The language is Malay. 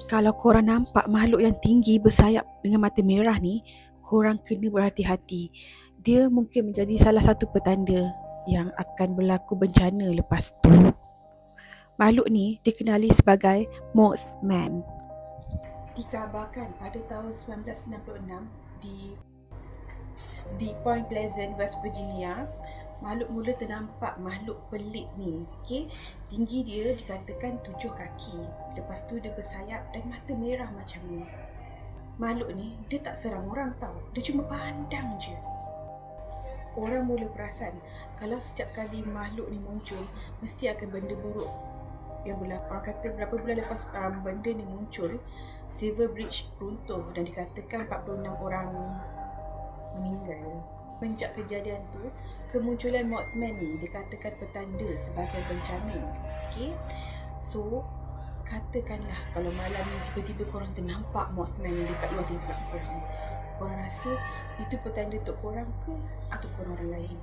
Kalau korang nampak makhluk yang tinggi bersayap dengan mata merah ni, korang kena berhati-hati. Dia mungkin menjadi salah satu petanda yang akan berlaku bencana lepas tu. Makhluk ni dikenali sebagai Mothman. Dikabarkan pada tahun 1966 di Point Pleasant, West Virginia, makhluk mula ternampak makhluk pelik ni. Tinggi dia dikatakan 7 kaki. Lepas tu dia bersayap dan mata merah macam ni. Makhluk ni dia tak serang orang tau. Dia cuma pandang je. Orang mula perasan kalau setiap kali makhluk ni muncul, mesti akan benda buruk yang berlaku. Orang kata berapa bulan lepas benda ni muncul, Silver Bridge runtuh dan dikatakan 46 orang meninggal. Sejak kejadian tu, kemunculan Mothman ni dikatakan petanda sebagai bencana. So, katakanlah kalau malam ni tiba-tiba korang ternampak Mothman ni dekat luar tingkap korang, korang rasa itu petanda untuk korang ke ataupun orang lain?